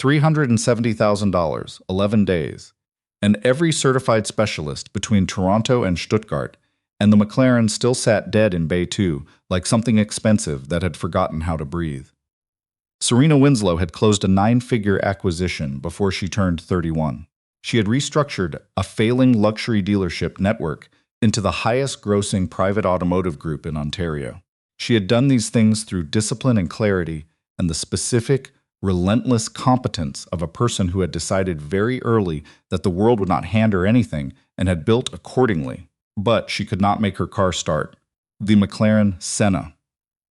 $370,000, 11 days. And every certified specialist between Toronto and Stuttgart, and the McLaren still sat dead in Bay 2, like something expensive that had forgotten how to breathe. Serena Winslow had closed a 9-figure acquisition before she turned 31. She had restructured a failing luxury dealership network into the highest-grossing private automotive group in Ontario. She had done these things through discipline and clarity and the specific, relentless competence of a person who had decided very early that the world would not hand her anything and had built accordingly. But she could not make her car start. The McLaren Senna,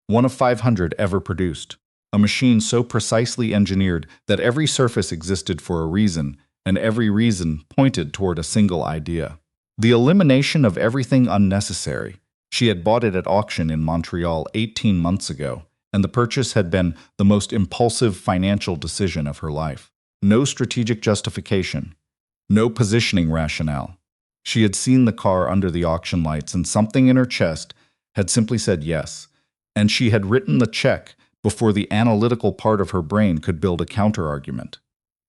one of 500 ever produced. A machine so precisely engineered that every surface existed for a reason, and every reason pointed toward a single idea. The elimination of everything unnecessary. She had bought it at auction in Montreal 18 months ago, and the purchase had been the most impulsive financial decision of her life. No strategic justification. No positioning rationale. She had seen the car under the auction lights, and something in her chest had simply said yes, and she had written the check before the analytical part of her brain could build a counterargument.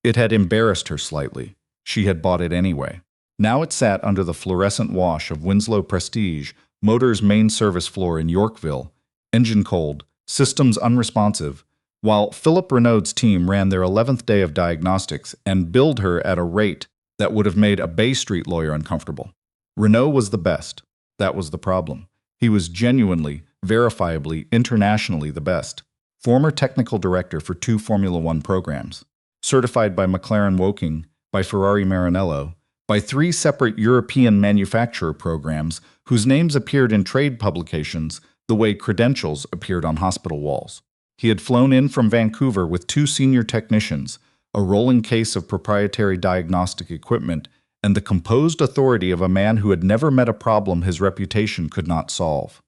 It had embarrassed her slightly. She had bought it anyway. Now it sat under the fluorescent wash of Winslow Prestige, Motors' main service floor in Yorkville, engine cold, systems unresponsive, while Philip Renaud's team ran their 11th day of diagnostics and billed her at a rate that would have made a Bay Street lawyer uncomfortable. Renaud was the best. That was the problem. He was genuinely, verifiably, internationally the best. Former technical director for 2 Formula One programs. Certified by McLaren Woking, by Ferrari Maranello, by 3 separate European manufacturer programs whose names appeared in trade publications the way credentials appeared on hospital walls. He had flown in from Vancouver with 2 senior technicians, a rolling case of proprietary diagnostic equipment, and the composed authority of a man who had never met a problem his reputation could not solve.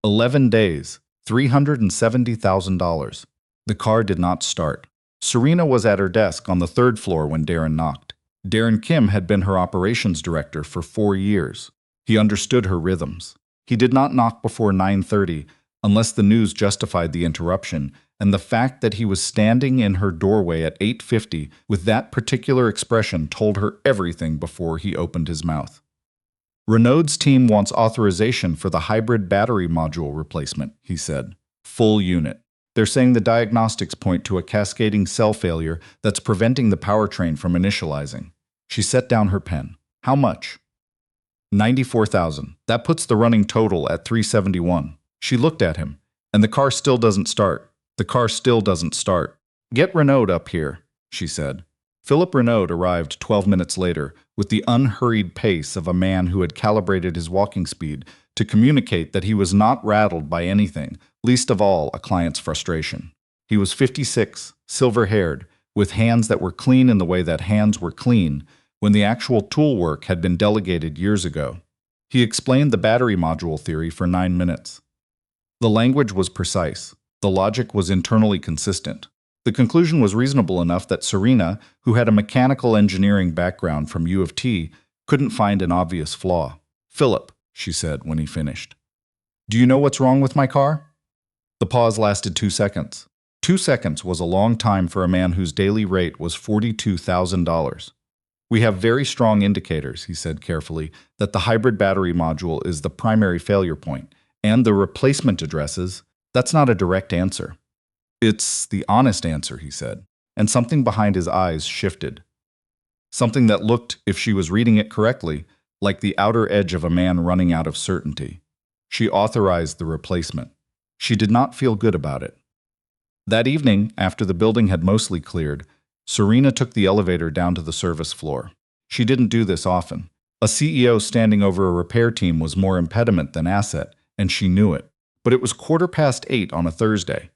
11 days, $370,000. The car did not start. Serena was at her desk on the 3rd floor when Darren knocked. Darren Kim had been her operations director for 4 years. He understood her rhythms. He did not knock before 9:30 unless the news justified the interruption, and the fact that he was standing in her doorway at 8:50 with that particular expression told her everything before he opened his mouth. Renaud's team wants authorization for the hybrid battery module replacement, he said. Full unit. They're saying the diagnostics point to a cascading cell failure that's preventing the powertrain from initializing. She set down her pen. How much? $94,000. That puts the running total at $371. She looked at him. And the car still doesn't start. The car still doesn't start. Get Renaud up here, she said. Philip Renaud arrived 12 minutes later with the unhurried pace of a man who had calibrated his walking speed to communicate that he was not rattled by anything, least of all a client's frustration. He was 56, silver-haired, with hands that were clean in the way that hands were clean when the actual tool work had been delegated years ago. He explained the battery module theory for 9 minutes. The language was precise. The logic was internally consistent. The conclusion was reasonable enough that Serena, who had a mechanical engineering background from U of T, couldn't find an obvious flaw. Philip, she said when he finished. Do you know what's wrong with my car? The pause lasted 2 seconds. 2 seconds was a long time for a man whose daily rate was $42,000. We have very strong indicators, he said carefully, that the hybrid battery module is the primary failure point, and the replacement addresses, that's not a direct answer. It's the honest answer, he said, and something behind his eyes shifted. Something that looked, if she was reading it correctly, like the outer edge of a man running out of certainty. She authorized the replacement. She did not feel good about it. That evening, after the building had mostly cleared, Serena took the elevator down to the service floor. She didn't do this often. A CEO standing over a repair team was more impediment than asset, and she knew it. But it was 8:15 on a Thursday,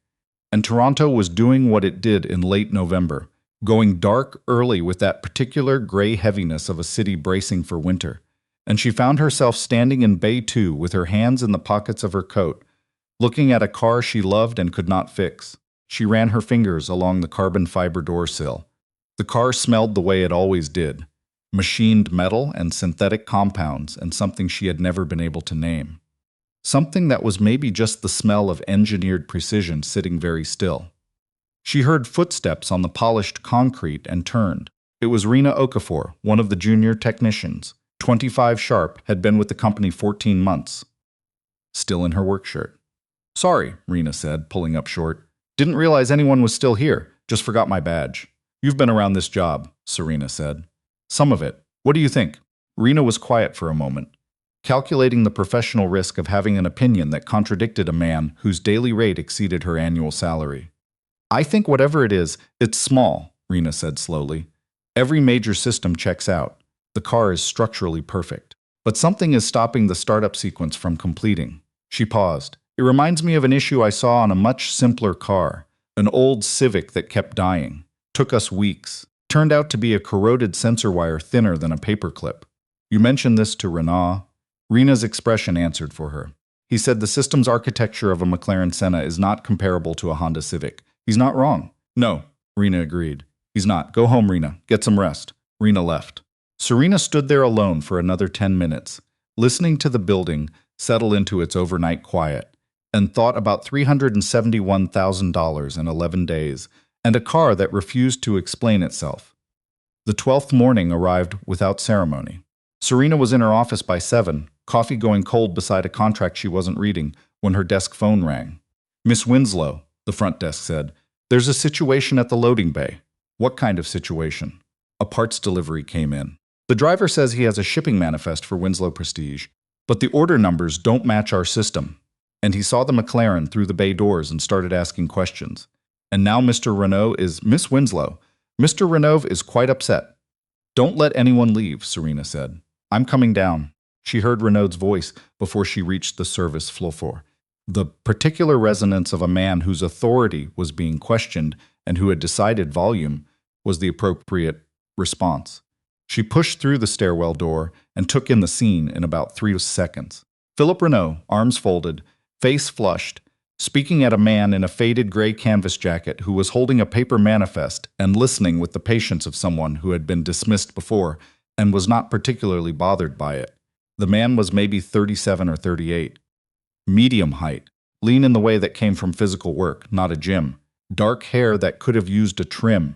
and Toronto was doing what it did in late November, going dark early with that particular gray heaviness of a city bracing for winter. And she found herself standing in Bay 2 with her hands in the pockets of her coat, looking at a car she loved and could not fix. She ran her fingers along the carbon fiber door sill. The car smelled the way it always did, machined metal and synthetic compounds and something she had never been able to name. Something that was maybe just the smell of engineered precision sitting very still. She heard footsteps on the polished concrete and turned. It was Rena Okafor, one of the junior technicians. 25 sharp, had been with the company 14 months. Still in her work shirt. "Sorry," Rena said, pulling up short. "Didn't realize anyone was still here. Just forgot my badge." "You've been around this job," Serena said. "Some of it. What do you think?" Rena was quiet for a moment, calculating the professional risk of having an opinion that contradicted a man whose daily rate exceeded her annual salary. "I think whatever it is, it's small," Rena said slowly. "Every major system checks out. The car is structurally perfect. But something is stopping the startup sequence from completing." She paused. "It reminds me of an issue I saw on a much simpler car, an old Civic that kept dying. Took us weeks. Turned out to be a corroded sensor wire thinner than a paperclip." "You mentioned this to Renaud?" Rena's expression answered for her. "He said the system's architecture of a McLaren Senna is not comparable to a Honda Civic. He's not wrong." "No," Rena agreed. "He's not. Go home, Rena. Get some rest." Rena left. Serena stood there alone for another 10 minutes, listening to the building settle into its overnight quiet, and thought about $371,000 in 11 days, and a car that refused to explain itself. The 12th morning arrived without ceremony. Serena was in her office by 7, coffee going cold beside a contract she wasn't reading, when her desk phone rang. "Miss Winslow," the front desk said, "there's a situation at the loading bay." "What kind of situation?" "A parts delivery came in. The driver says he has a shipping manifest for Winslow Prestige, but the order numbers don't match our system." And he saw the McLaren through the bay doors and started asking questions. "And now Mr. Renaud is Miss Winslow. Mr. Renaud is quite upset." "Don't let anyone leave," Serena said. "I'm coming down." She heard Renaud's voice before she reached the service floor. The particular resonance of a man whose authority was being questioned and who had decided volume was the appropriate response. She pushed through the stairwell door and took in the scene in about 3 seconds. Philip Renaud, arms folded, face flushed, speaking at a man in a faded gray canvas jacket who was holding a paper manifest and listening with the patience of someone who had been dismissed before and was not particularly bothered by it. The man was maybe 37 or 38. Medium height, lean in the way that came from physical work, not a gym. Dark hair that could have used a trim.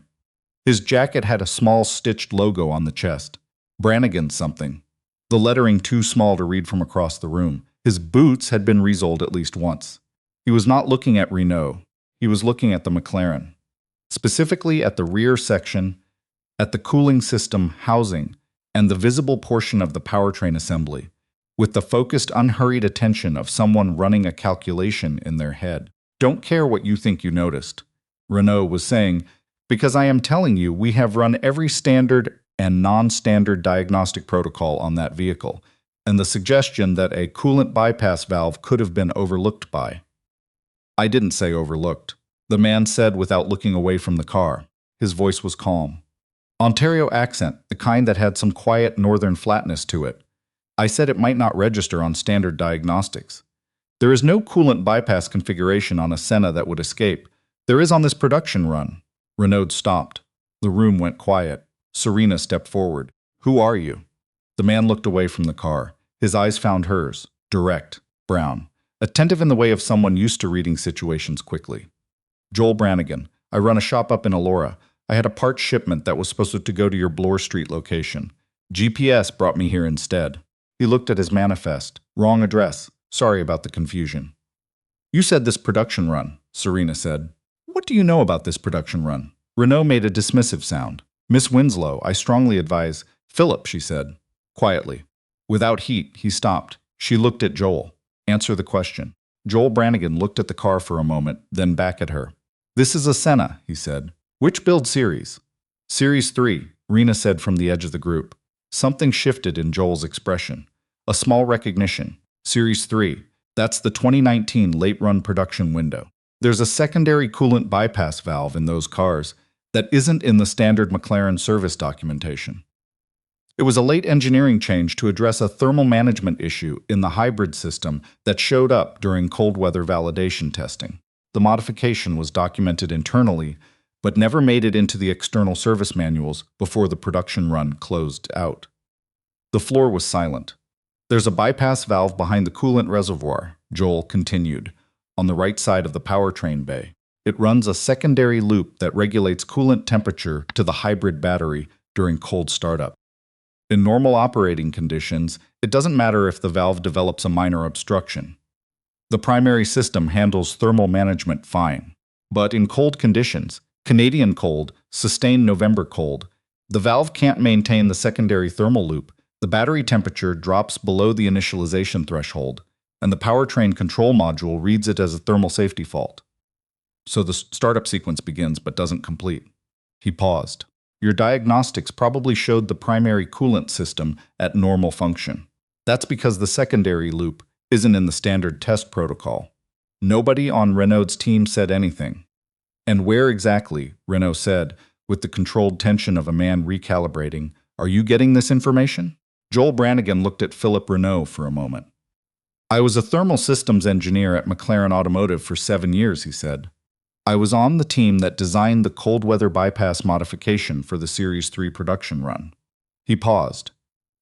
His jacket had a small stitched logo on the chest. Brannigan something. The lettering too small to read from across the room. His boots had been resoled at least once. He was not looking at Renaud. He was looking at the McLaren. Specifically at the rear section, at the cooling system housing, and the visible portion of the powertrain assembly, with the focused, unhurried attention of someone running a calculation in their head. "Don't care what you think you noticed," Renaud was saying, "because I am telling you we have run every standard and non-standard diagnostic protocol on that vehicle, and the suggestion that a coolant bypass valve could have been overlooked by." "I didn't say overlooked," the man said without looking away from the car. His voice was calm. Ontario accent, the kind that had some quiet northern flatness to it. "I said it might not register on standard diagnostics. There is no coolant bypass configuration on a Senna that would escape. There is on this production run." Renaud stopped. The room went quiet. Serena stepped forward. "Who are you?" The man looked away from the car. His eyes found hers, direct, brown, attentive in the way of someone used to reading situations quickly. "Joel Brannigan. I run a shop up in Elora. I had a parts shipment that was supposed to go to your Bloor Street location. GPS brought me here instead." He looked at his manifest. "Wrong address. Sorry about the confusion." "You said this production run," Serena said. "What do you know about this production run?" Renaud made a dismissive sound. "Miss Winslow, I strongly advise—" "Philip," she said, quietly. Without heat, he stopped. She looked at Joel. "Answer the question." Joel Brannigan looked at the car for a moment, then back at her. "This is a Senna," he said. "Which build series?" "Series 3, Rena said from the edge of the group. Something shifted in Joel's expression. A small recognition. "Series 3, that's the 2019 late-run production window. There's a secondary coolant bypass valve in those cars that isn't in the standard McLaren service documentation. It was a late engineering change to address a thermal management issue in the hybrid system that showed up during cold weather validation testing. The modification was documented internally, but never made it into the external service manuals before the production run closed out." The floor was silent. "There's a bypass valve behind the coolant reservoir," Joel continued, "on the right side of the powertrain bay. It runs a secondary loop that regulates coolant temperature to the hybrid battery during cold startup. In normal operating conditions, it doesn't matter if the valve develops a minor obstruction. The primary system handles thermal management fine. But in cold conditions, Canadian cold, sustained November cold, the valve can't maintain the secondary thermal loop. The battery temperature drops below the initialization threshold, and the powertrain control module reads it as a thermal safety fault. So the startup sequence begins but doesn't complete. He paused. Your diagnostics probably showed the primary coolant system at normal function. That's because the secondary loop isn't in the standard test protocol. Nobody on Renault's team said anything. And where exactly, Renault said, with the controlled tension of a man recalibrating, are you getting this information? Joel Brannigan looked at Philip Renault for a moment. I was a thermal systems engineer at McLaren Automotive for 7 years, he said. I was on the team that designed the cold weather bypass modification for the Series 3 production run. He paused.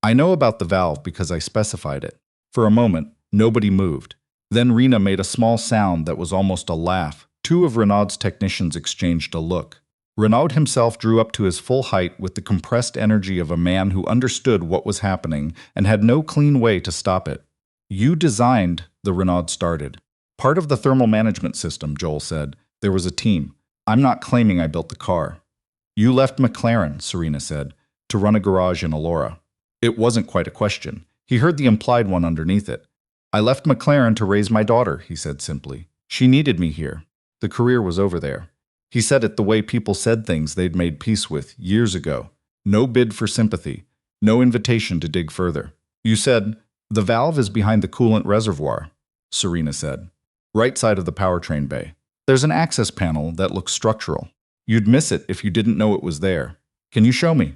I know about the valve because I specified it. For a moment, nobody moved. Then Rena made a small sound that was almost a laugh. Two of Renault's technicians exchanged a look. Renault himself drew up to his full height with the compressed energy of a man who understood what was happening and had no clean way to stop it. You designed, the Renault started. Part of the thermal management system, Joel said. There was a team. I'm not claiming I built the car. You left McLaren, Serena said, to run a garage in Elora. It wasn't quite a question. He heard the implied one underneath it. I left McLaren to raise my daughter, he said simply. She needed me here. The career was over there. He said it the way people said things they'd made peace with years ago. No bid for sympathy. No invitation to dig further. You said, the valve is behind the coolant reservoir, Serena said. Right side of the powertrain bay. There's an access panel that looks structural. You'd miss it if you didn't know it was there. Can you show me?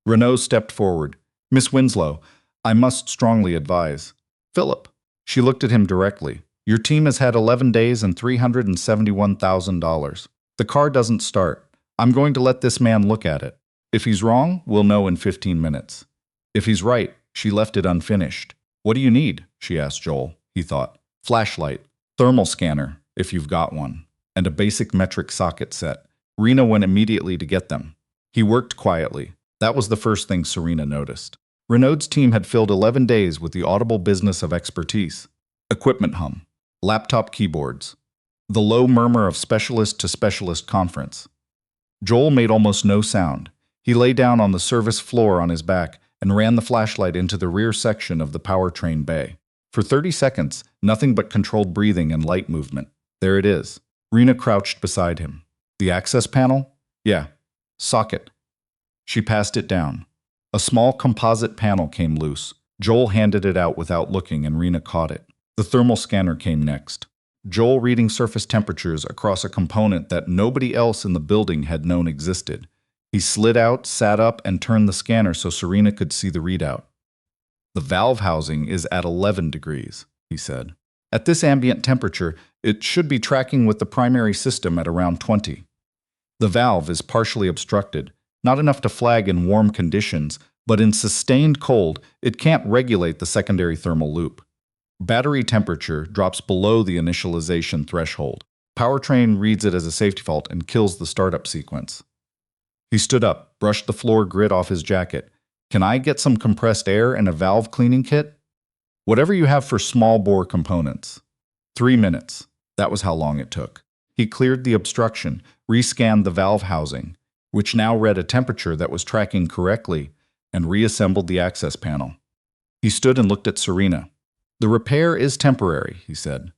Renault stepped forward. Miss Winslow, I must strongly advise. Philip. She looked at him directly. Your team has had 11 days and $371,000. The car doesn't start. I'm going to let this man look at it. If he's wrong, we'll know in 15 minutes. If he's right, she left it unfinished. What do you need? She asked Joel. He thought. Flashlight. Thermal scanner, if you've got one. And a basic metric socket set. Rena went immediately to get them. He worked quietly. That was the first thing Serena noticed. Renault's team had filled 11 days with the audible business of expertise. Equipment hum. Laptop keyboards. The low murmur of specialist to specialist conference. Joel made almost no sound. He lay down on the service floor on his back and ran the flashlight into the rear section of the powertrain bay. For 30 seconds, nothing but controlled breathing and light movement. There it is. Rena crouched beside him. The access panel? Yeah. Socket. She passed it down. A small composite panel came loose. Joel handed it out without looking and Rena caught it. The thermal scanner came next. Joel reading surface temperatures across a component that nobody else in the building had known existed. He slid out, sat up, and turned the scanner so Serena could see the readout. The valve housing is at 11 degrees, he said. At this ambient temperature, it should be tracking with the primary system at around 20. The valve is partially obstructed, not enough to flag in warm conditions, but in sustained cold, it can't regulate the secondary thermal loop. Battery temperature drops below the initialization threshold. Powertrain reads it as a safety fault and kills the startup sequence. He stood up, brushed the floor grit off his jacket. Can I get some compressed air and a valve cleaning kit? Whatever you have for small bore components. 3 minutes. That was how long it took. He cleared the obstruction, rescanned the valve housing, which now read a temperature that was tracking correctly, and reassembled the access panel. He stood and looked at Serena. The repair is temporary, he said.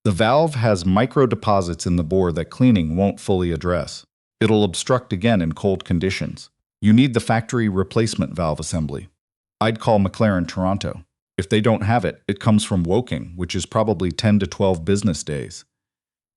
The valve has micro deposits in the bore that cleaning won't fully address. It'll obstruct again in cold conditions. You need the factory replacement valve assembly. I'd call McLaren Toronto. If they don't have it, it comes from Woking, which is probably 10 to 12 business days.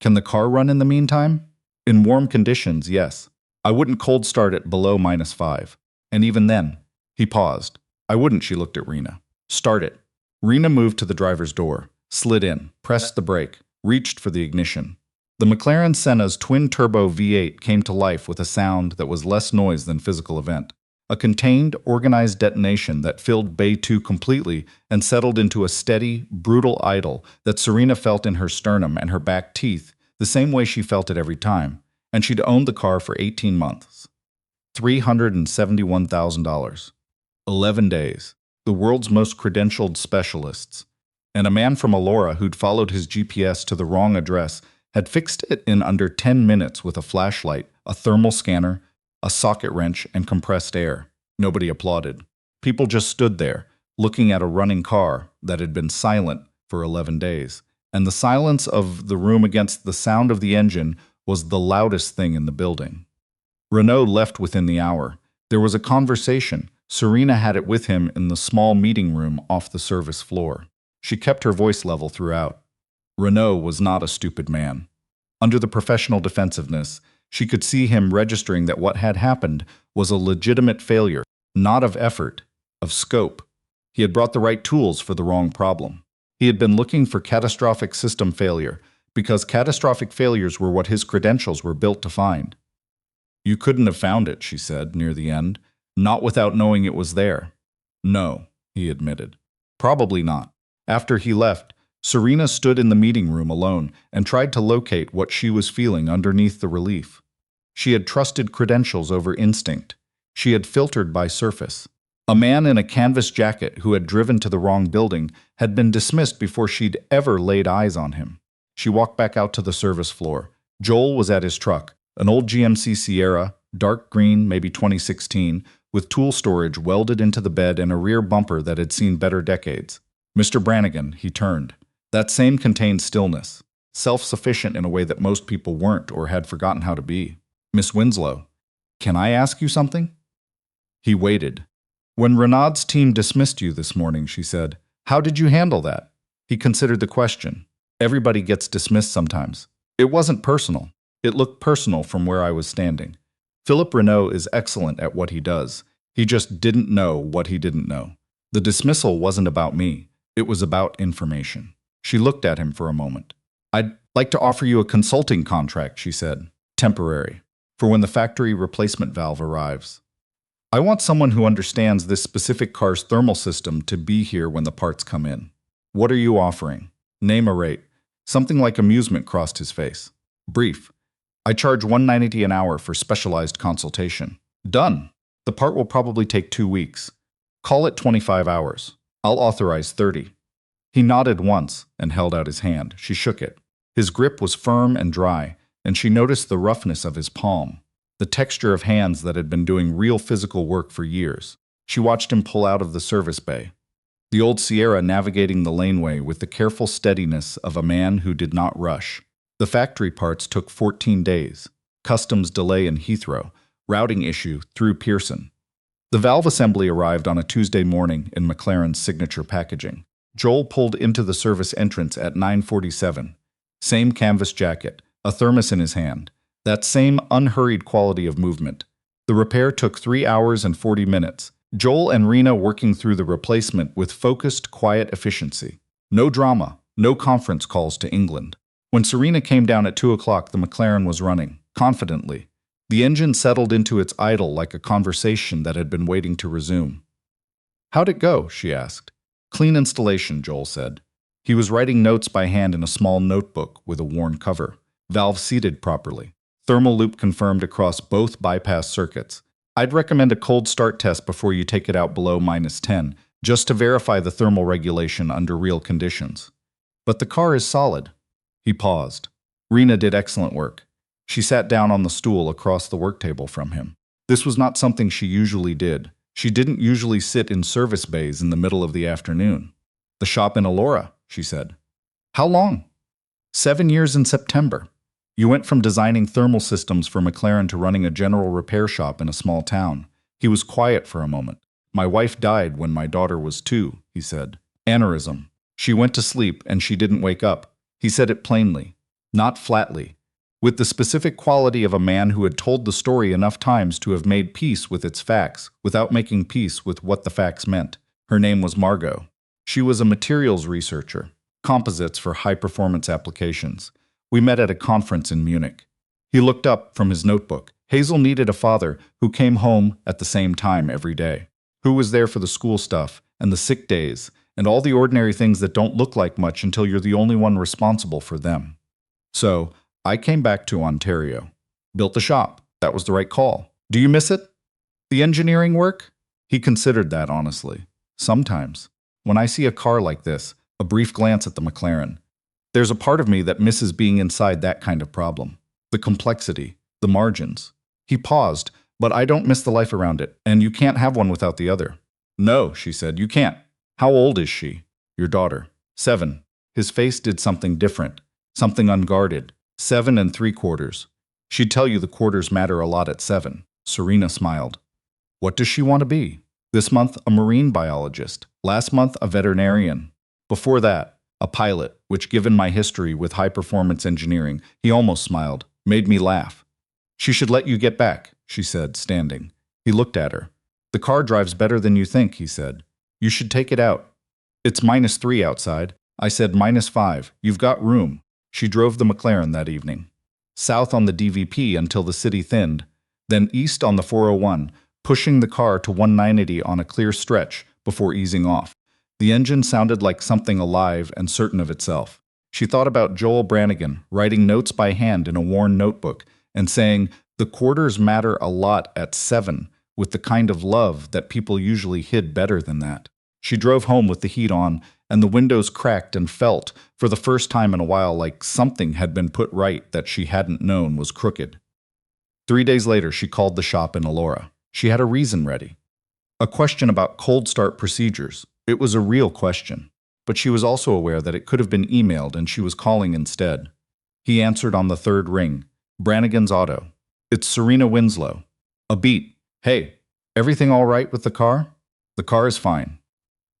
Can the car run in the meantime? In warm conditions, yes. I wouldn't cold start it below -5. And even then, he paused. I wouldn't, she looked at Rena. Start it. Rena moved to the driver's door, slid in, pressed the brake, reached for the ignition. The McLaren Senna's twin-turbo V8 came to life with a sound that was less noise than physical event. A contained, organized detonation that filled Bay 2 completely and settled into a steady, brutal idle that Serena felt in her sternum and her back teeth the same way she felt it every time, and she'd owned the car for 18 months. $371,000. 11 days. The world's most credentialed specialists. And a man from Elora who'd followed his GPS to the wrong address had fixed it in under 10 minutes with a flashlight, a thermal scanner, a socket wrench, and compressed air. Nobody applauded. People just stood there, looking at a running car that had been silent for 11 days. And the silence of the room against the sound of the engine was the loudest thing in the building. Renault left within the hour. There was a conversation. Serena had it with him in the small meeting room off the service floor. She kept her voice level throughout. Renault was not a stupid man. Under the professional defensiveness, she could see him registering that what had happened was a legitimate failure, not of effort, of scope. He had brought the right tools for the wrong problem. He had been looking for catastrophic system failure, because catastrophic failures were what his credentials were built to find. "You couldn't have found it," she said, near the end. "Not without knowing it was there." "No," he admitted. "Probably not." After he left, Serena stood in the meeting room alone and tried to locate what she was feeling underneath the relief. She had trusted credentials over instinct. She had filtered by surface. A man in a canvas jacket who had driven to the wrong building had been dismissed before she'd ever laid eyes on him. She walked back out to the service floor. Joel was at his truck, an old GMC Sierra, dark green, maybe 2016, with tool storage welded into the bed and a rear bumper that had seen better decades. "Mr. Brannigan," he turned. That same contained stillness, self-sufficient in a way that most people weren't or had forgotten how to be. "Miss Winslow, can I ask you something?" He waited. "When Renaud's team dismissed you this morning," she said, "how did you handle that?" He considered the question. "Everybody gets dismissed sometimes." It wasn't personal. It looked personal from where I was standing. Philippe Renaud is excellent at what he does. He just didn't know what he didn't know. The dismissal wasn't about me. It was about information. She looked at him for a moment. "I'd like to offer you a consulting contract," she said. "Temporary. For when the factory replacement valve arrives. I want someone who understands this specific car's thermal system to be here when the parts come in. What are you offering? Name a rate." Something like amusement crossed his face. "Brief. I charge $190 an hour for specialized consultation." "Done. The part will probably take 2 weeks. Call it 25 hours. I'll authorize 30. He nodded once and held out his hand. She shook it. His grip was firm and dry, and she noticed the roughness of his palm, the texture of hands that had been doing real physical work for years. She watched him pull out of the service bay. The old Sierra navigating the laneway with the careful steadiness of a man who did not rush. The factory parts took 14 days. Customs delay in Heathrow. Routing issue through Pearson. The valve assembly arrived on a Tuesday morning in McLaren's signature packaging. Joel pulled into the service entrance at 9:47. Same canvas jacket, a thermos in his hand. That same unhurried quality of movement. The repair took 3 hours and 40 minutes. Joel and Rena working through the replacement with focused, quiet efficiency. No drama, no conference calls to England. When Serena came down at 2 o'clock, the McLaren was running, confidently. The engine settled into its idle like a conversation that had been waiting to resume. "How'd it go?" she asked. "Clean installation," Joel said. He was writing notes by hand in a small notebook with a worn cover. Valve seated properly. Thermal loop confirmed across both bypass circuits. "I'd recommend a cold start test before you take it out below -10, just to verify the thermal regulation under real conditions. But the car is solid." He paused. Rena did excellent work. She sat down on the stool across the work table from him. This was not something she usually did. She didn't usually sit in service bays in the middle of the afternoon. "The shop in Elora," she said. "How long?" 7 years in September. You went from designing thermal systems for McLaren to running a general repair shop in a small town." He was quiet for a moment. "My wife died when my daughter was 2, he said. "Aneurysm. She went to sleep and she didn't wake up." He said it plainly, not flatly, with the specific quality of a man who had told the story enough times to have made peace with its facts without making peace with what the facts meant. Her name was Margot. She was a materials researcher, composites for high-performance applications. We met at a conference in Munich. He looked up from his notebook. Hazel needed a father who came home at the same time every day, who was there for the school stuff and the sick days and all the ordinary things that don't look like much until you're the only one responsible for them. So, I came back to Ontario. Built the shop. That was the right call. Do you miss it? The engineering work? He considered that honestly. Sometimes. When I see a car like this, a brief glance at the McLaren, there's a part of me that misses being inside that kind of problem. The complexity, the margins. He paused, but I don't miss the life around it, and you can't have one without the other. No, she said, you can't. How old is she? Your daughter. 7. His face did something different, something unguarded. 7 3/4. She'd tell you the quarters matter a lot at 7. Serena smiled. What does she want to be? This month, a marine biologist. Last month, a veterinarian. Before that, a pilot, which given my history with high-performance engineering, he almost smiled, made me laugh. She should let you get back, she said, standing. He looked at her. The car drives better than you think, he said. You should take it out. It's -3 outside. I said -5. You've got room. She drove the McLaren that evening. South on the DVP until the city thinned, then east on the 401, pushing the car to 190 on a clear stretch before easing off. The engine sounded like something alive and certain of itself. She thought about Joel Brannigan writing notes by hand in a worn notebook and saying, the quarters matter a lot at 7, with the kind of love that people usually hid better than that. She drove home with the heat on, and the windows cracked and felt, for the first time in a while, like something had been put right that she hadn't known was crooked. 3 days later, she called the shop in Elora. She had a reason ready. A question about cold start procedures. It was a real question, but she was also aware that it could have been emailed and she was calling instead. He answered on the 3rd ring. Brannigan's Auto. It's Serena Winslow. A beat. Hey, everything all right with the car? The car is fine.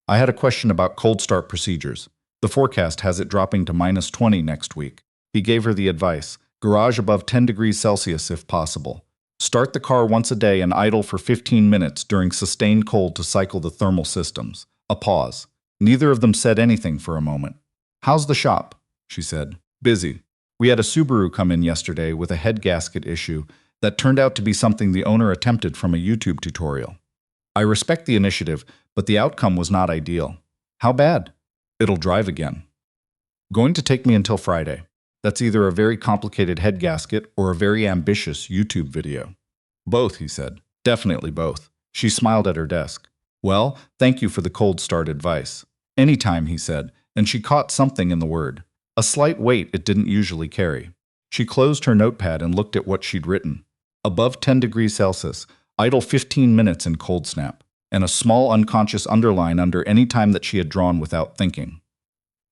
I had a question about cold start procedures. The forecast has it dropping to -20 next week. He gave her the advice. Garage above 10 degrees Celsius if possible. Start the car once a day and idle for 15 minutes during sustained cold to cycle the thermal systems. A pause. Neither of them said anything for a moment. How's the shop? She said. Busy. We had a Subaru come in yesterday with a head gasket issue that turned out to be something the owner attempted from a YouTube tutorial. I respect the initiative, but the outcome was not ideal. How bad? It'll drive again. Going to take me until Friday. That's either a very complicated head gasket or a very ambitious YouTube video. Both, he said. Definitely both. She smiled at her desk. Well, thank you for the cold start advice. Anytime, he said, and she caught something in the word. A slight weight it didn't usually carry. She closed her notepad and looked at what she'd written. Above 10 degrees Celsius, idle 15 minutes in cold snap, and a small unconscious underline under any time that she had drawn without thinking.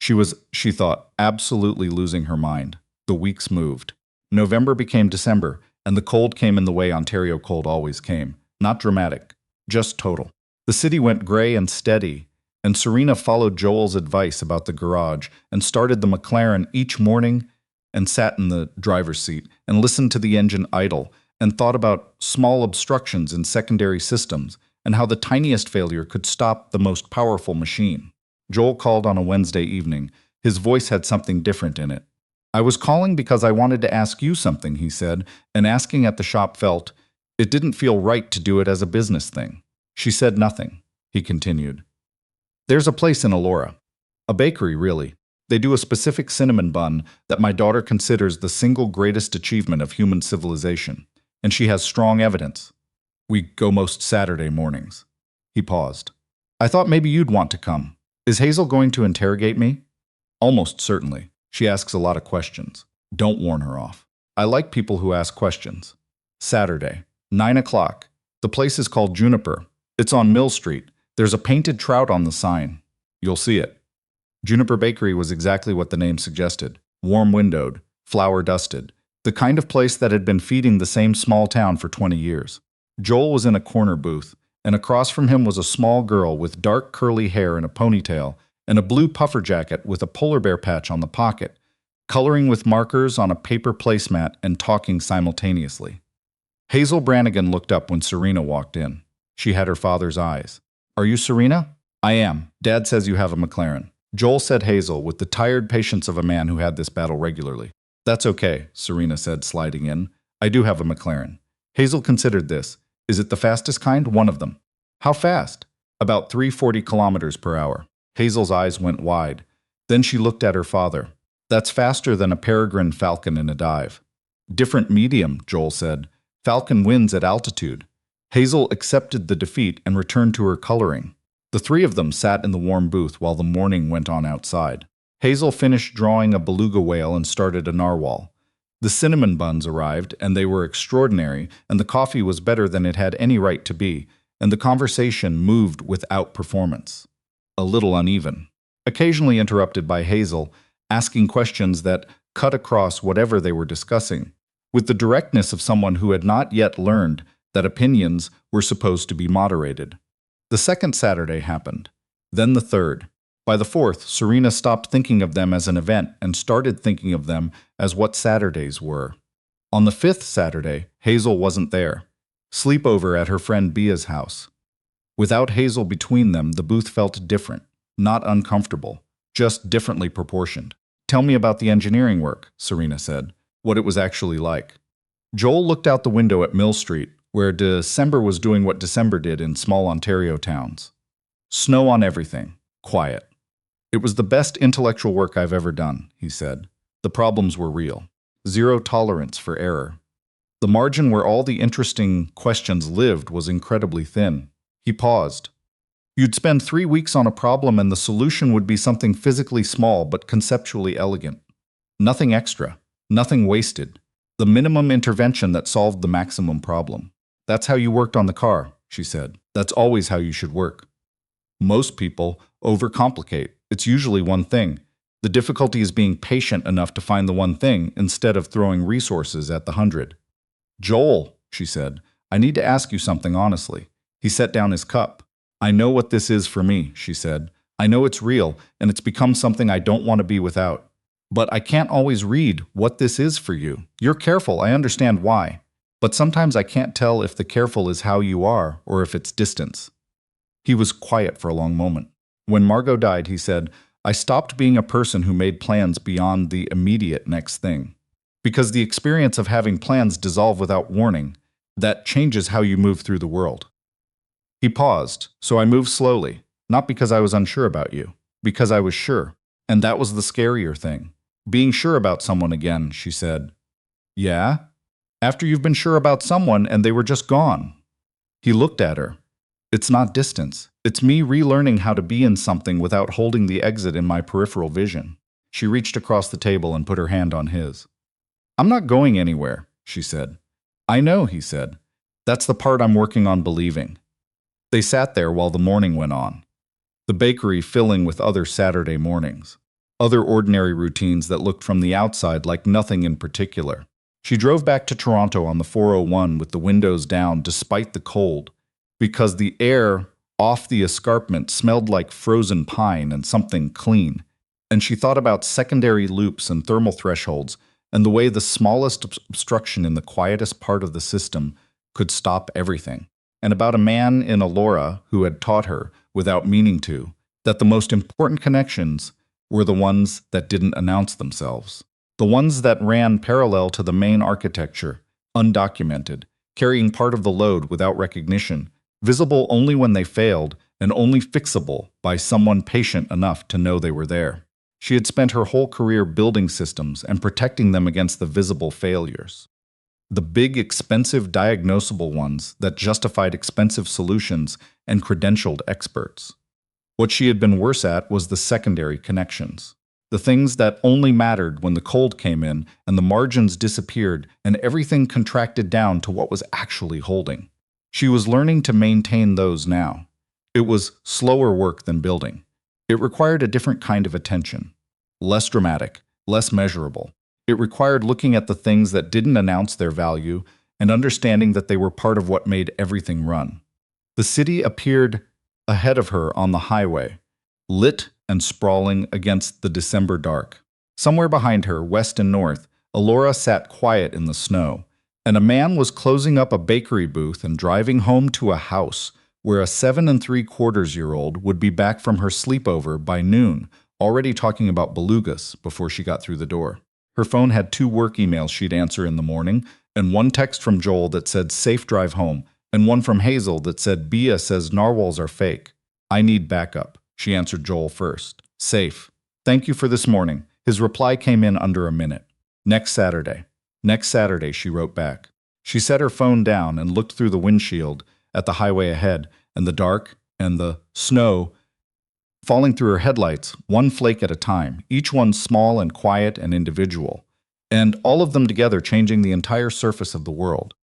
She was, she thought, absolutely losing her mind. The weeks moved. November became December, and the cold came in the way Ontario cold always came. Not dramatic, just total. The city went gray and steady, and Serena followed Joel's advice about the garage and started the McLaren each morning and sat in the driver's seat and listened to the engine idle and thought about small obstructions in secondary systems and how the tiniest failure could stop the most powerful machine. Joel called on a Wednesday evening. His voice had something different in it. I was calling because I wanted to ask you something, he said, and asking at the shop felt, it didn't feel right to do it as a business thing. She said nothing. He continued. There's a place in Elora. A bakery, really. They do a specific cinnamon bun that my daughter considers the single greatest achievement of human civilization, and she has strong evidence. We go most Saturday mornings. He paused. I thought maybe you'd want to come. Is Hazel going to interrogate me? Almost certainly. She asks a lot of questions. Don't warn her off. I like people who ask questions. Saturday, 9 o'clock. The place is called Juniper. It's on Mill Street. There's a painted trout on the sign. You'll see it. Juniper Bakery was exactly what the name suggested. Warm-windowed, flower-dusted. The kind of place that had been feeding the same small town for 20 years. Joel was in a corner booth, and across from him was a small girl with dark curly hair and a ponytail, and a blue puffer jacket with a polar bear patch on the pocket, coloring with markers on a paper placemat and talking simultaneously. Hazel Brannigan looked up when Serena walked in. She had her father's eyes. Are you Serena? I am. Dad says you have a McLaren. Joel said Hazel with the tired patience of a man who had this battle regularly. That's okay, Serena said, sliding in. I do have a McLaren. Hazel considered this. Is it the fastest kind? One of them. How fast? About 340 kilometers per hour. Hazel's eyes went wide. Then she looked at her father. That's faster than a peregrine falcon in a dive. Different medium, Joel said. Falcon wins at altitude. Hazel accepted the defeat and returned to her coloring. The three of them sat in the warm booth while the morning went on outside. Hazel finished drawing a beluga whale and started a narwhal. The cinnamon buns arrived, and they were extraordinary, and the coffee was better than it had any right to be, and the conversation moved without performance. A little uneven. Occasionally interrupted by Hazel, asking questions that cut across whatever they were discussing, with the directness of someone who had not yet learned that opinions were supposed to be moderated. The second Saturday happened, then the third. By the fourth, Serena stopped thinking of them as an event and started thinking of them as what Saturdays were. On the fifth Saturday, Hazel wasn't there. Sleepover at her friend Bia's house. Without Hazel between them, the booth felt different, not uncomfortable, just differently proportioned. "Tell me about the engineering work," Serena said, "what it was actually like." Joel looked out the window at Mill Street, where December was doing what December did in small Ontario towns. Snow on everything. Quiet. "It was the best intellectual work I've ever done," he said. "The problems were real. Zero tolerance for error. The margin where all the interesting questions lived was incredibly thin." He paused. "You'd spend 3 weeks on a problem and the solution would be something physically small but conceptually elegant. Nothing extra. Nothing wasted. The minimum intervention that solved the maximum problem. That's how you worked on the car," she said. "That's always how you should work. Most people overcomplicate. It's usually one thing. The difficulty is being patient enough to find the one thing instead of throwing resources at the 100. "Joel," she said, "I need to ask you something honestly." He set down his cup. "I know what this is for me," she said. "I know it's real, and it's become something I don't want to be without. But I can't always read what this is for you. You're careful, I understand why. But sometimes I can't tell if the careful is how you are or if it's distance." He was quiet for a long moment. When Margot died, he said, "I stopped being a person who made plans beyond the immediate next thing. Because the experience of having plans dissolve without warning, that changes how you move through the world." He paused, "So I moved slowly, not because I was unsure about you, because I was sure. And that was the scarier thing. Being sure about someone again," she said. "Yeah? After you've been sure about someone and they were just gone." He looked at her. "It's not distance. It's me relearning how to be in something without holding the exit in my peripheral vision." She reached across the table and put her hand on his. "I'm not going anywhere," she said. "I know," he said. "That's the part I'm working on believing." They sat there while the morning went on. The bakery filling with other Saturday mornings. Other ordinary routines that looked from the outside like nothing in particular. She drove back to Toronto on the 401 with the windows down despite the cold, because the air off the escarpment smelled like frozen pine and something clean, and she thought about secondary loops and thermal thresholds and the way the smallest obstruction in the quietest part of the system could stop everything, and about a man in Elora who had taught her, without meaning to, that the most important connections were the ones that didn't announce themselves. The ones that ran parallel to the main architecture, undocumented, carrying part of the load without recognition, visible only when they failed, and only fixable by someone patient enough to know they were there. She had spent her whole career building systems and protecting them against the visible failures. The big, expensive, diagnosable ones that justified expensive solutions and credentialed experts. What she had been worse at was the secondary connections. The things that only mattered when the cold came in and the margins disappeared and everything contracted down to what was actually holding. She was learning to maintain those now. It was slower work than building. It required a different kind of attention. Less dramatic, less measurable. It required looking at the things that didn't announce their value and understanding that they were part of what made everything run. The city appeared ahead of her on the highway, lit and sprawling against the December dark. Somewhere behind her, west and north, Elora sat quiet in the snow, and a man was closing up a bakery booth and driving home to a house where a 7 3/4-year-old would be back from her sleepover by noon, already talking about belugas before she got through the door. Her phone had 2 work emails she'd answer in the morning, and 1 text from Joel that said, "Safe drive home," and 1 from Hazel that said, "Bia says narwhals are fake. I need backup." She answered Joel first. "Safe. Thank you for this morning. His reply came in under a minute. Next Saturday. Next Saturday, she wrote back. She set her phone down and looked through the windshield at the highway ahead and the dark and the snow falling through her headlights, one flake at a time, each one small and quiet and individual, and all of them together changing the entire surface of the world.